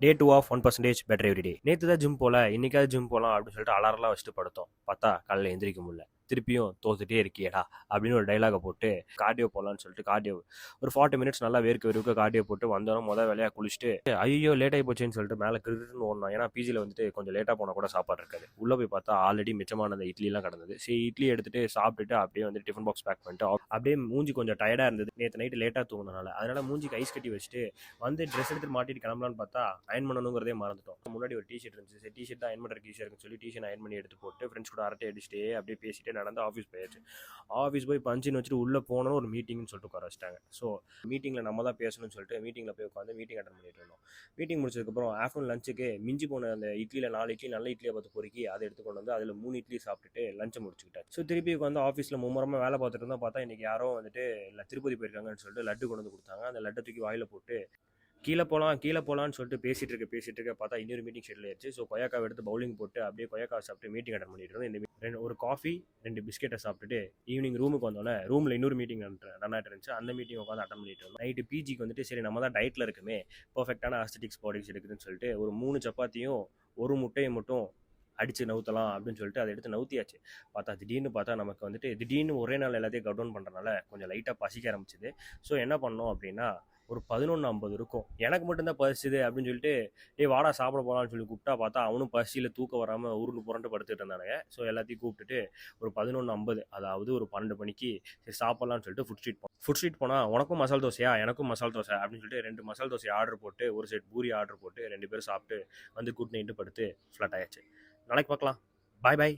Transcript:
Day 2 of 1% better every day. நேற்று தான் gym போல, இன்னைக்காவது ஜிம் போகலாம் அப்படின்னு சொல்லிட்டு அலாரம்லாம் வச்சுட்டு படுத்தோம். பார்த்தா காலையில் எந்திரிக்க முடியல. திருப்பியும் தோத்துட்டே இருக்கியடா அப்படின்னு ஒரு டைலாகை போட்டு கார்டியோ போகலான்னு சொல்லிட்டு கார்டியோ ஒரு 40 மினிட்ஸ் நல்லா வேர்க்க கார்டியோ போட்டு வந்தோம். வேலையாக குளிச்சுட்டு ஐயோ லேட் ஆகி போச்சுன்னு சொல்லிட்டு மேலே கிரிக்கெட்னு ஓடணும். ஏன்னா பிஜியில் வந்துட்டு கொஞ்சம் லேட்டாக போனால் கூட சாப்பாடு இருக்காது. உள்ளே போய் பார்த்தா ஆல்ரெடி மிச்சமான அந்த இட்லிலாம் கிடந்தது. சரி இட்லி எடுத்துட்டு சாப்பிட்டுட்டு அப்படியே வந்து டிஃபன் பாக்ஸ் பேக் பண்ணிட்டு அப்படியே மூஞ்சி கொஞ்சம் டயர்டாக இருந்தது. நேற்று நைட்டு லேட்டாக தூங்கினால அதனால மூஞ்சிக்கு ஐஸ் கட்டி வச்சுட்டு வந்து ட்ரெஸ் எடுத்துட்டு மாட்டிட்டு கிளம்பலான்னு பார்த்தா அயன் பண்ணணுங்கிறதே மறந்துட்டோம். முன்னாடி ஒரு டிஷர்ட் இருந்துச்சு. சரி டிஷர்ட் தான் அயன் பண்ணுறதுக்கு ஈஸியாக இருக்குன்னு சொல்லி டிஷர்ட் அயன் பண்ணி எடுத்து போட்டு ஃப்ரெண்ட்ஸ் கூட அரட்டை அடிச்சுட்டே அப்படியே பேசிட்டு நடந்து ஆஃபீஸ் போயாச்சு. ஆஃபீஸ் போய் பஞ்சின்னு வச்சுட்டு உள்ளே போனோம். ஒரு மீட்டிங்னு சொல்லிட்டு உட்கார வச்சிட்டாங்க. ஸோ மீட்டிங்கில் நம்ம தான் பேசணும்னு சொல்லிட்டு மீட்டிங்கில் போய் உட்காந்து மீட்டிங் அட்டன் பண்ணிட்டு இருந்தோம். மீட்டிங் முடிச்சதுக்கப்புறம் ஆஃப்டர்நூன் லஞ்சுக்கு மிஞ்சி போன அந்த இட்லியில் 4 இட்லி நல்ல இட்லியை பார்த்து பொறுக்கி அதை எடுத்துக்கொண்டு வந்து அதில் 3 இட்லி சாப்பிட்டுட்டு லஞ்சை முடிச்சுக்கிட்டேன். ஸோ திருப்பி வந்து ஆஃபீஸில் மும்முரமாக வேலை பார்த்துட்டு இருந்தால் பார்த்தா இன்றைக்கி யாரோ வந்துட்டு இல்லை திருப்பதி போயிருக்காங்கன்னு சொல்லிட்டு லட்டு கொண்டு வந்து கொடுத்தாங்க. அந்த லட்டை தூக்கி வாயில் போட்டு கீழே போகலான்னு சொல்லிட்டு பேசிட்டு இருக்க பார்த்தா இன்னொரு மீட்டிங் ஷெட்யூல் ஆயிடுச்சு. ஸோ கொய்யாக்காவை எடுத்து பவுலிங் போட்டு அப்படியே கொய்யாக்காவை சாப்பிட்டு மீட்டிங் அட்டன் பண்ணிட்டு இருந்தோம். இந்த ஒரு காஃபி 2 பிஸ்கெட்டை சாப்பிட்டுட்டு ஈவினிங் ரூமுக்கு வந்தோன்னே ரூமில் இன்னொரு மீட்டிங் ரன் ஆகிட்டு இருந்துச்சு. அந்த மீட்டிங் உட்காந்து அட்டன் பண்ணிட்டு இருந்தோம். நைட்டு பிஜிக்கு வந்துட்டு சரி நம்ம தான் டயட்டில் இருக்குமே, பர்ஃபெக்டான ஆஸ்தெட்டிக்ஸ் பாடிஸ் இருக்குதுன்னு சொல்லிட்டு ஒரு 3 சப்பாத்தியும் ஒரு முட்டையை மட்டும் அடித்து நவுத்தலாம் அப்படின்னு சொல்லிட்டு அதை எடுத்து நவுத்தியாச்சு. பார்த்தா நமக்கு வந்துட்டு திடீர்னு ஒரே நாள் எல்லாத்தையும் கட் டவுன் பண்ணுறதுனால கொஞ்சம் லைட்டாக பசிக்க ஆரம்பிச்சிது. ஸோ என்ன பண்ணோம் அப்படின்னா ஒரு 11:50 இருக்கும். எனக்கு மட்டும்தான் பசிச்சுது அப்படின்னு சொல்லிட்டு வாடா சாப்பிட போகலான்னு சொல்லி கூப்பிட்டா பார்த்தா அவனும் பசியில் தூக்கம் வராமல் உருண்டு புரண்டு படுத்துட்டு இருந்தானுங்க. ஸோ எல்லாத்தையும் கூப்பிட்டுட்டு ஒரு 11:50 அதாவது ஒரு 12 மணிக்கு சரி சாப்பிட்லான்னு சொல்லிட்டு ஃபுட் ஸ்ட்ரீட் போனால் உனக்கும் மசால் தோசையா எனக்கும் மசால் தோசை அப்படின்னு சொல்லிட்டு 2 மசால் தோசை ஆர்டர் போட்டு ஒரு செட் பூரி ஆர்டர் போட்டு 2 பேரும் சாப்பிட்டு வந்து குட் நைட்டு படுத்து ஃப்ளாட் ஆயாச்சு. நாளைக்கு பார்க்கலாம். பாய் பாய்.